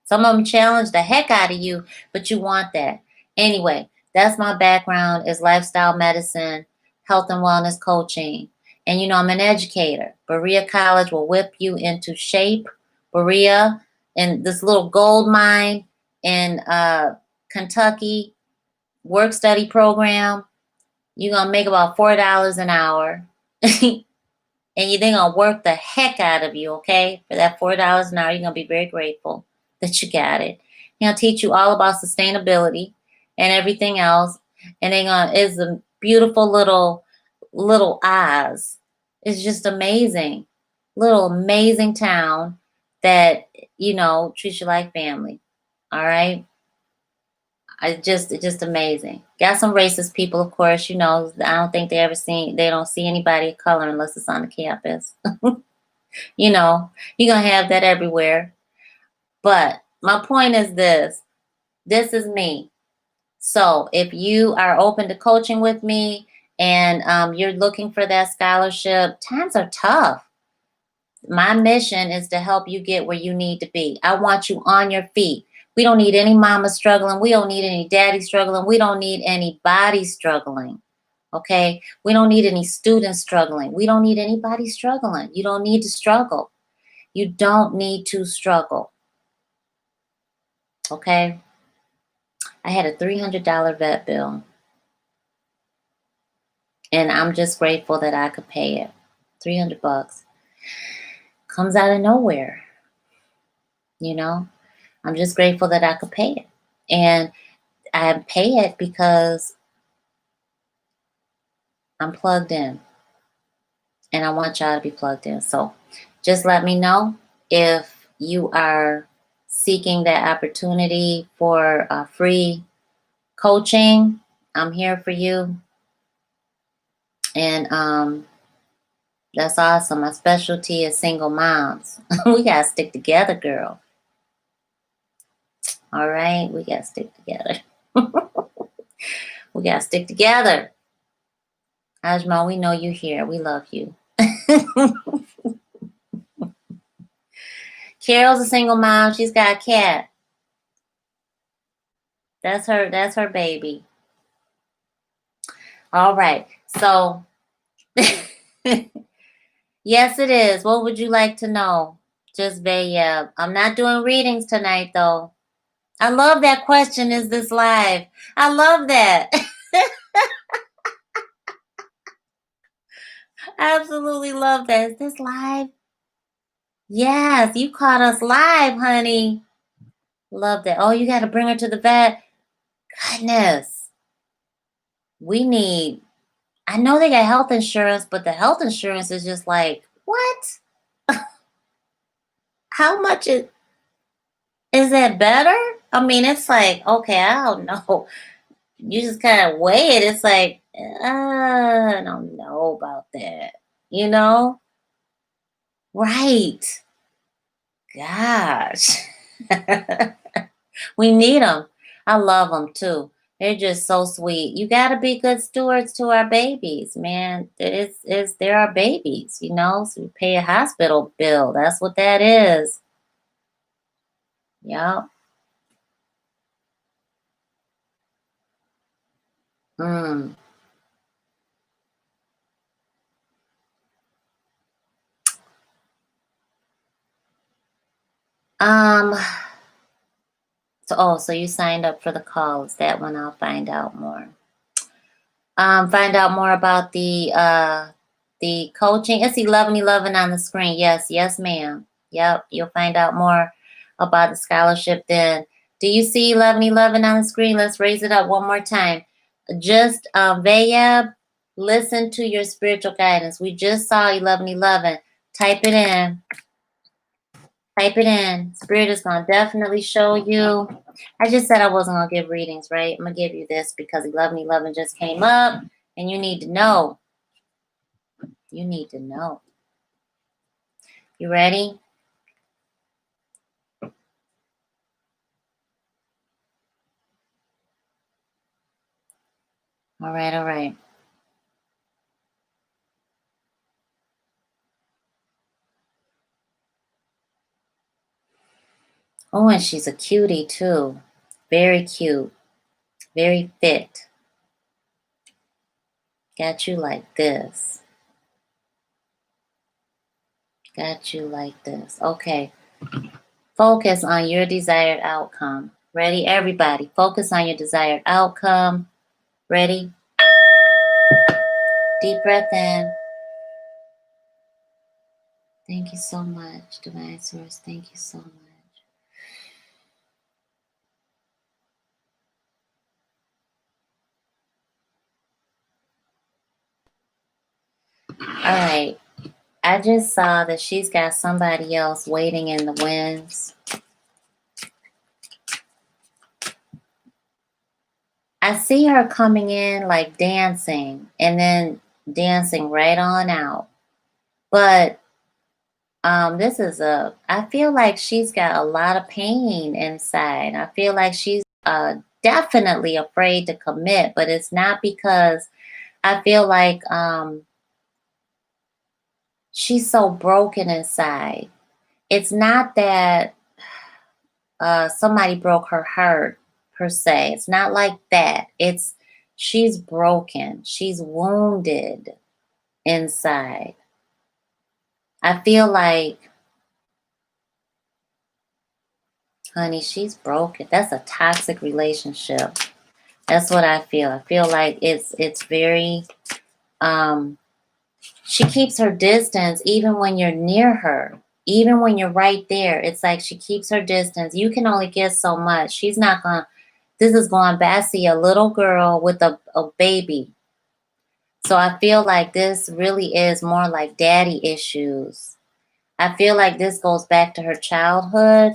Some of them challenge the heck out of you, but you want that. Anyway, that's my background, is lifestyle medicine, health and wellness coaching. And I'm an educator. Berea College will whip you into shape. Berea, and this little gold mine in Kentucky, work study program, you're going to make about $4 an hour. And they're going to work the heck out of you, okay? For that $4 an hour, you're going to be very grateful that you got it. They're going to teach you all about sustainability and everything else. And it's a beautiful little Oz. It's just amazing. Little amazing town that, treats you like family. All right? It's just amazing. Got some racist people, of course. I don't think they don't see anybody of color unless it's on the campus. You're going to have that everywhere. But my point is this is me. So if you are open to coaching with me and you're looking for that scholarship, times are tough. My mission is to help you get where you need to be. I want you on your feet. We don't need any mama struggling. We don't need any daddy struggling. We don't need anybody struggling. Okay? We don't need any students struggling. We don't need anybody struggling. You don't need to struggle. You don't need to struggle. Okay? I had a $300 vet bill. And I'm just grateful that I could pay it. $300 comes out of nowhere. I'm just grateful that I could pay it. And I pay it because I'm plugged in. And I want y'all to be plugged in. So just let me know if you are seeking that opportunity for free coaching. I'm here for you. And that's awesome. My specialty is single moms. We got to stick together, girl. All right? We got to stick together. We got to stick together. Ajmal, we know you're here. We love you. Carol's a single mom. She's got a cat. That's her baby. All right. So, yes, it is. What would you like to know? Just Vayeb. I'm not doing readings tonight, though. I love that question. Is this live? I love that. I absolutely love that. Is this live? Yes, you caught us live, honey. Love that. Oh, you got to bring her to the vet. Goodness. I know they got health insurance, but the health insurance is just like, what? How much is that better? I mean, it's like, okay, I don't know. You just kind of weigh it. It's like, I don't know about that. Right. Gosh. We need them. I love them too. They're just so sweet. You got to be good stewards to our babies, man. They're our babies, so we pay a hospital bill. That's what that is. Yep. Mm. Um, so you signed up for the call. Is that one? I'll find out more. Find out more about the coaching. It's 1111 on the screen. Yes, ma'am. Yep, you'll find out more about the scholarship then. Do you see 1111 on the screen? Let's raise it up one more time. Just Vayeb, listen to your spiritual guidance. We just saw 1111. Type it in. Type it in. Spirit is going to definitely show you. I just said I wasn't going to give readings, right? I'm going to give you this because 1111 just came up and you need to know. You need to know. You ready? All right. Oh, and she's a cutie too. Very cute. Very fit. Got you like this. Got you like this. Okay. Focus on your desired outcome. Ready, everybody? Focus on your desired outcome. Ready? Deep breath in. Thank you so much, Divine Source. Thank you so much. All right. I just saw that she's got somebody else waiting in the winds. I see her coming in like dancing and then dancing right on out. But I feel like she's got a lot of pain inside. I feel like she's definitely afraid to commit, but it's not because I feel like she's so broken inside. It's not that somebody broke her heart per se. It's not like that. It's she's broken. She's wounded inside. I feel like, honey, she's broken. That's a toxic relationship. That's what I feel. I feel like it's very she keeps her distance even when you're near her. Even when you're right there, it's like she keeps her distance. You can only get so much. She's not gonna this is going back. I see a little girl with a baby. So I feel like this really is more like daddy issues. I feel like this goes back to her childhood.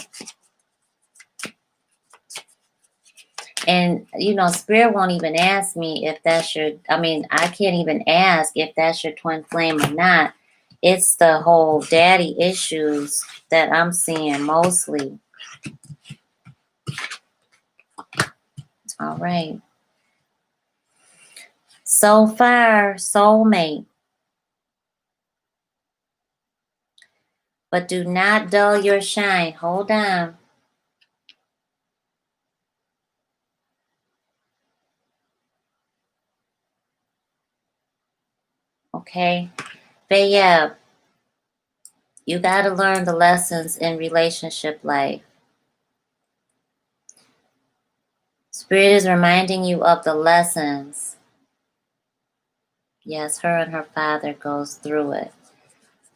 And, Spirit won't even ask me if that's I can't even ask if that's your twin flame or not. It's the whole daddy issues that I'm seeing mostly. All right. So far, soulmate. But do not dull your shine. Hold on. Okay. But yeah, you got to learn the lessons in relationship life. Spirit is reminding you of the lessons. Yes, her and her father goes through it.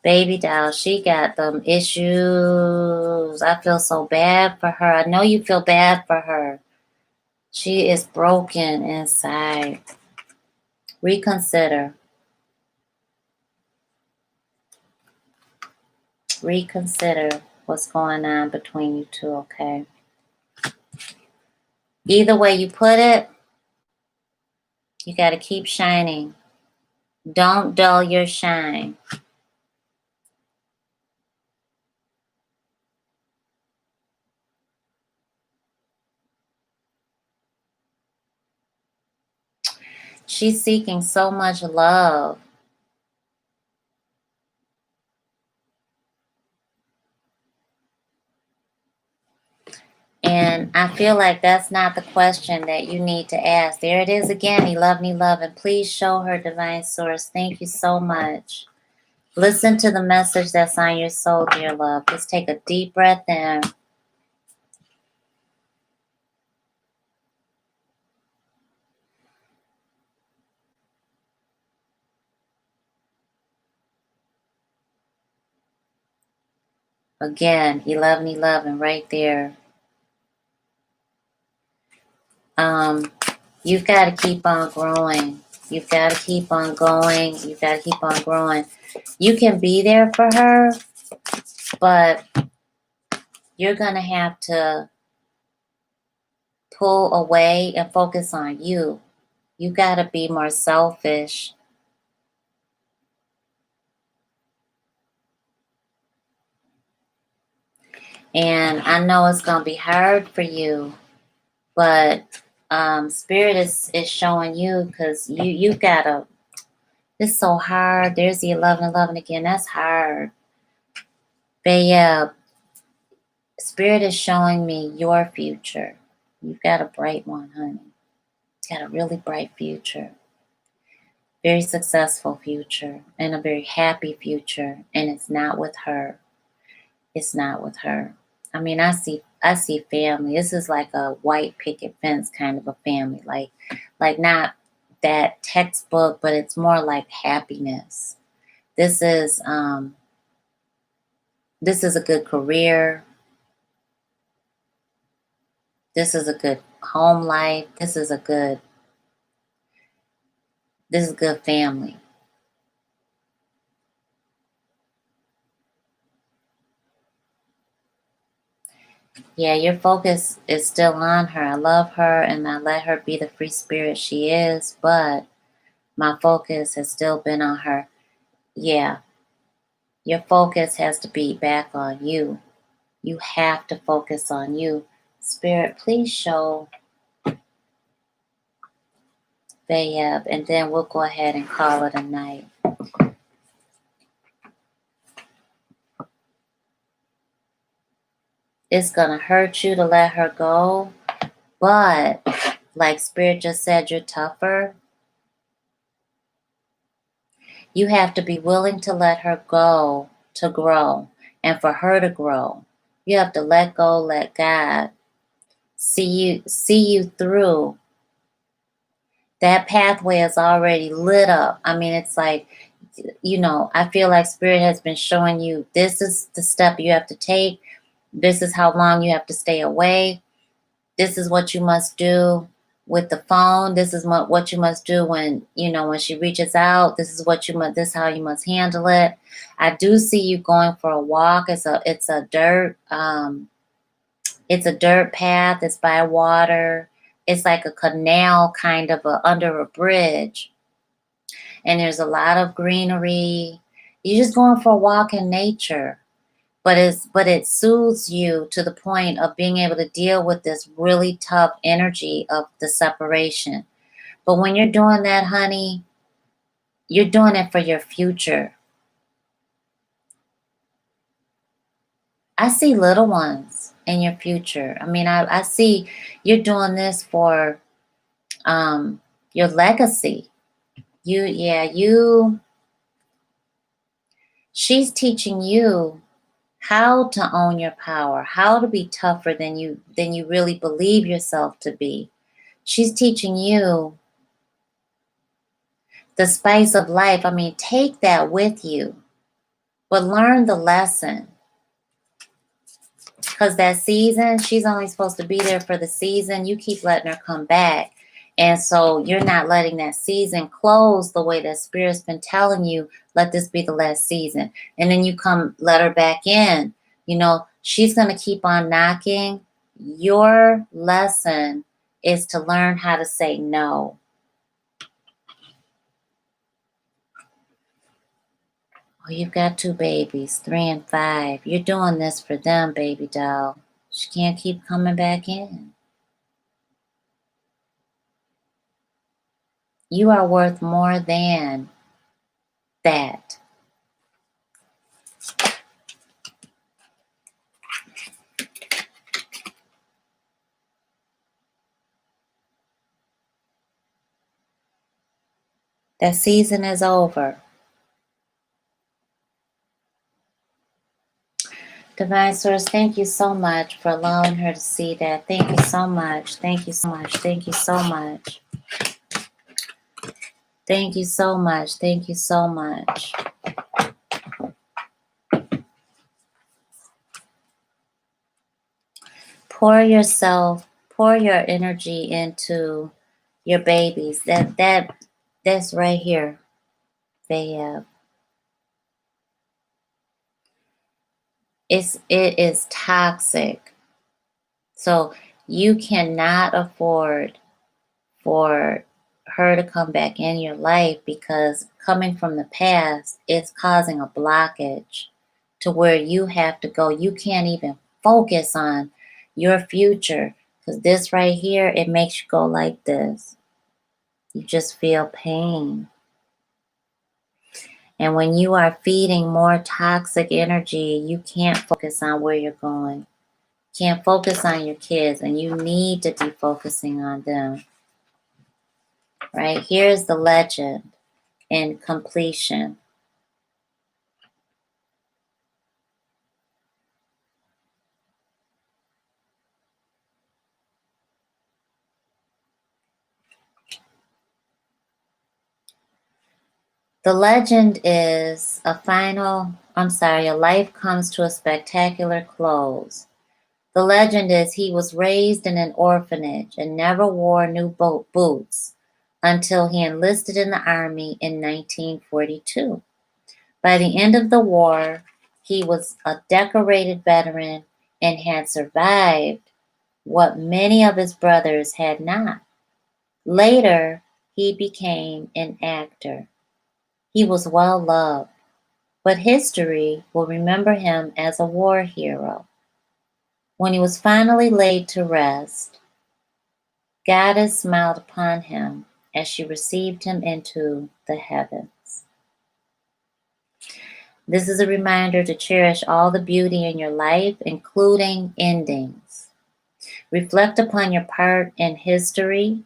Baby doll, she got them issues. I feel so bad for her. I know you feel bad for her. She is broken inside. Reconsider. Reconsider what's going on between you two, okay? Either way you put it, you got to keep shining. Don't dull your shine. She's seeking so much love. And I feel like that's not the question that you need to ask. There it is again. He loved me, love. And please show her, Divine Source. Thank you so much. Listen to the message that's on your soul, dear love. Just take a deep breath in. Again, he loved me, love. And right there. You've got to keep on growing. You've got to keep on going. You've got to keep on growing. You can be there for her, but you're going to have to pull away and focus on you. You got to be more selfish. And I know it's going to be hard for you, but Spirit is showing you because you got to, it's so hard. There's the 11, 11 again. That's hard. But yeah, Spirit is showing me your future. You've got a bright one, honey. You've got a really bright future. Very successful future and a very happy future. And it's not with her. It's not with her. I mean, I see family. This is like a white picket fence kind of a family. Like not that textbook, but it's more like happiness. This is a good career. This is a good home life. This is a good family. Yeah, your focus is still on her. I love her and I let her be the free spirit she is, but my focus has still been on her. Yeah, your focus has to be back on you. You have to focus on you. Spirit, please show Bayab, and then we'll go ahead and call it a night. It's going to hurt you to let her go, but like Spirit just said, you're tougher. You have to be willing to let her go to grow and for her to grow. You have to let go, let God see you through. That pathway is already lit up. I mean, it's like, I feel like Spirit has been showing you this is the step you have to take. This is how long you have to stay away. This is what you must do with the phone. This is what you must do when she reaches out. This is this is how you must handle it. I do see you going for a walk. It's a dirt path. It's by water. It's like a canal kind of under a bridge. And there's a lot of greenery. You're just going for a walk in nature. But it soothes you to the point of being able to deal with this really tough energy of the separation. But when you're doing that, honey, you're doing it for your future. I see little ones in your future. I mean, I see you're doing this for your legacy. She's teaching you how to own your power, how to be tougher than you really believe yourself to be. She's teaching you the spice of life. I mean, take that with you, but learn the lesson. Because that season, she's only supposed to be there for the season. You keep letting her come back. And so you're not letting that season close the way that Spirit's been telling you, let this be the last season. And then you come, let her back in. She's going to keep on knocking. Your lesson is to learn how to say no. Oh, you've got 2 babies, 3 and 5. You're doing this for them, baby doll. She can't keep coming back in. You are worth more than that. That season is over. Divine Source, thank you so much for allowing her to see that. Thank you so much. Thank you so much. Thank you so much. Thank you so much. Thank you so much. Pour your energy into your babies. That's right here. They have. It is toxic. So you cannot afford for her to come back in your life, because coming from the past, it's causing a blockage to where you have to go. You can't even focus on your future, because this right here, it makes you go like this. You just feel pain. And when you are feeding more toxic energy, you can't focus on where you're going. Can't focus on your kids, and you need to be focusing on them. Right? Here's the legend in completion. The legend is a life comes to a spectacular close. The legend is he was raised in an orphanage and never wore new boots until he enlisted in the army in 1942. By the end of the war, he was a decorated veteran and had survived what many of his brothers had not. Later, he became an actor. He was well loved, but history will remember him as a war hero. When he was finally laid to rest, Goddess smiled upon him as she received him into the heavens. This is a reminder to cherish all the beauty in your life, including endings. Reflect upon your part in history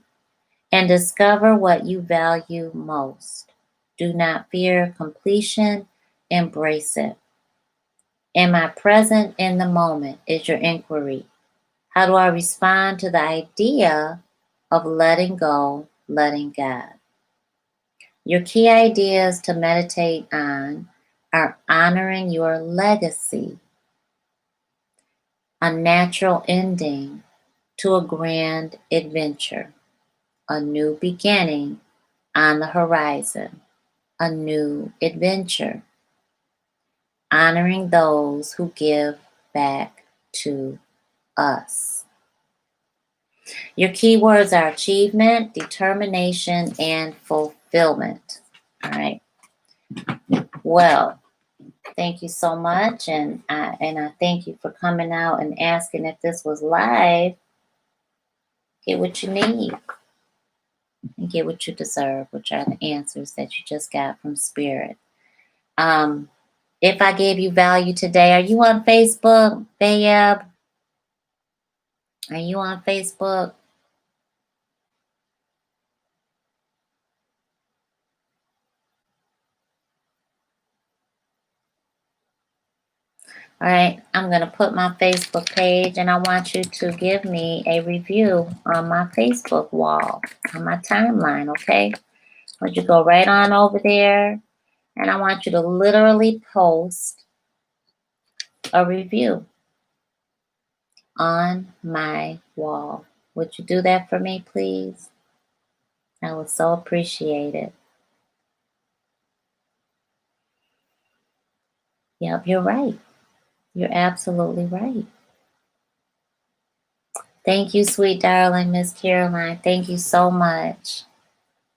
and discover what you value most. Do not fear completion, embrace it. Am I present in the moment? Is your inquiry. How do I respond to the idea of letting go, letting God? Your key ideas to meditate on are honoring your legacy, a natural ending to a grand adventure, a new beginning on the horizon, a new adventure, honoring those who give back to us. Your keywords are achievement, determination, and fulfillment. All right. Well, thank you so much, and I thank you for coming out and asking if this was live. Get what you need and get what you deserve, which are the answers that you just got from Spirit. If I gave you value today, are you on Facebook, Bayab? Are you on Facebook? All right, I'm going to put my Facebook page and I want you to give me a review on my Facebook wall, on my timeline, okay? I want you to go right on over there and I want you to literally post a review on my wall. Would you do that for me, please? I would so appreciate it. Yep, you're right. You're absolutely right. Thank you, sweet darling Miss Caroline. Thank you so much.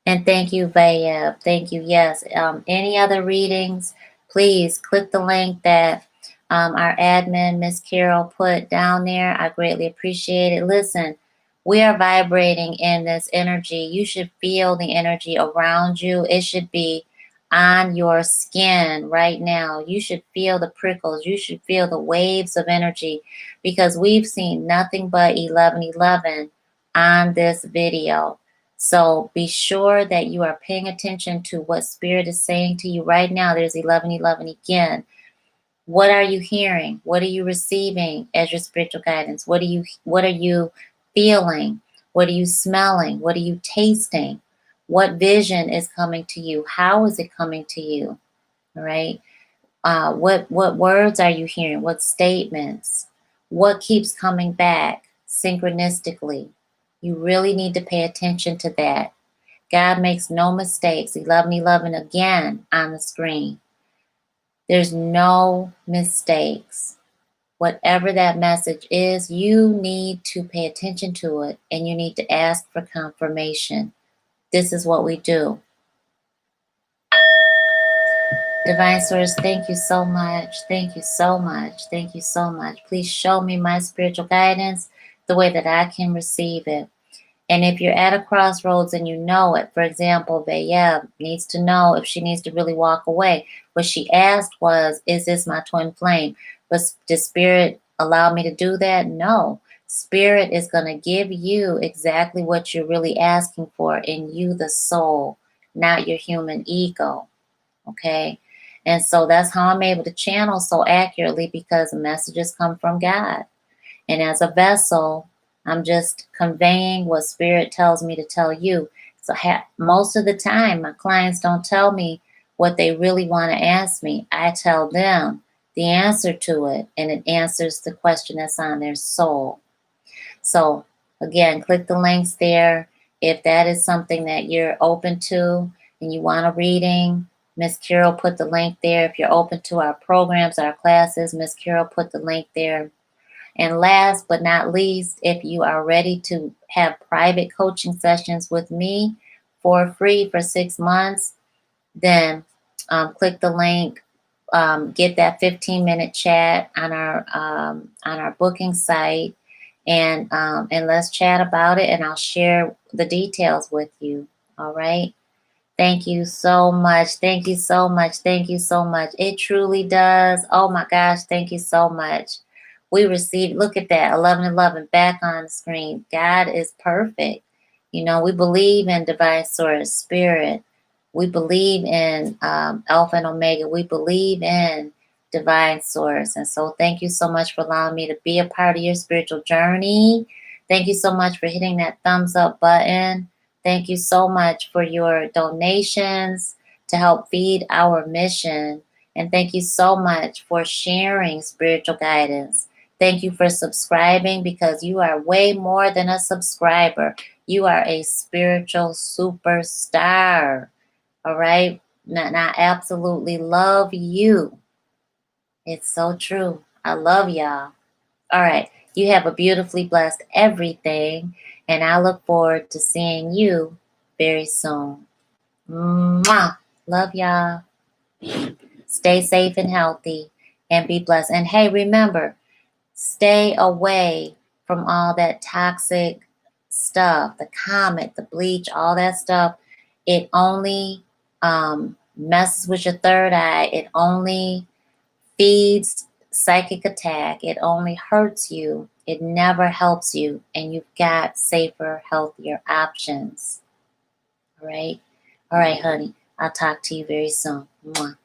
And thank you, Vayeb. Thank you. Yes. Any other readings, please click the link that our admin, Miss Carol, put down there. I greatly appreciate it. Listen, we are vibrating in this energy. You should feel the energy around you. It should be on your skin right now. You should feel the prickles. You should feel the waves of energy because we've seen nothing but 1111 on this video. So be sure that you are paying attention to what Spirit is saying to you right now. There's 1111 again. What are you hearing? What are you receiving as your spiritual guidance? What are you feeling? What are you smelling? What are you tasting? What vision is coming to you? How is it coming to you? All right. What words are you hearing? What statements? What keeps coming back synchronistically? You really need to pay attention to that. God makes no mistakes. 1111 again on the screen. There's no mistakes. Whatever that message is, you need to pay attention to it and you need to ask for confirmation. This is what we do. Divine Source, thank you so much. Thank you so much. Thank you so much. Please show me my spiritual guidance the way that I can receive it. And if you're at a crossroads and you know it, for example, Bayeb needs to know if she needs to really walk away. What she asked was, is this my twin flame? But does Spirit allow me to do that? No. Spirit is going to give you exactly what you're really asking for in you, the soul, not your human ego. Okay? And so that's how I'm able to channel so accurately because messages come from God. And as a vessel, I'm just conveying what Spirit tells me to tell you. So most of the time, my clients don't tell me what they really want to ask me, I tell them the answer to it, and it answers the question that's on their soul. So again, click the links there. If that is something that you're open to and you want a reading, Miss Carol put the link there. If you're open to our programs, our classes, Miss Carol put the link there. And last but not least, if you are ready to have private coaching sessions with me for free for 6 months, then click the link. Get that 15-minute chat on our booking site, and let's chat about it. And I'll share the details with you. All right. Thank you so much. Thank you so much. Thank you so much. It truly does. Oh my gosh. Thank you so much. We received, look at that, 1111 back on the screen. God is perfect. You know, we believe in divine source, spirit. We believe in Alpha and Omega. We believe in divine source. And so thank you so much for allowing me to be a part of your spiritual journey. Thank you so much for hitting that thumbs up button. Thank you so much for your donations to help feed our mission. And thank you so much for sharing spiritual guidance. Thank you for subscribing, because you are way more than a subscriber. You are a spiritual superstar. All right? And I absolutely love you. It's so true. I love y'all. All right. You have a beautifully blessed everything, and I look forward to seeing you very soon. Mwah. Love y'all. Stay safe and healthy and be blessed. And hey, remember, stay away from all that toxic stuff, the Comet, the bleach, all that stuff. It only messes with your third eye. It only feeds psychic attack. It only hurts you. It never helps you. And you've got safer, healthier options. All right? All right, honey. I'll talk to you very soon. Mwah.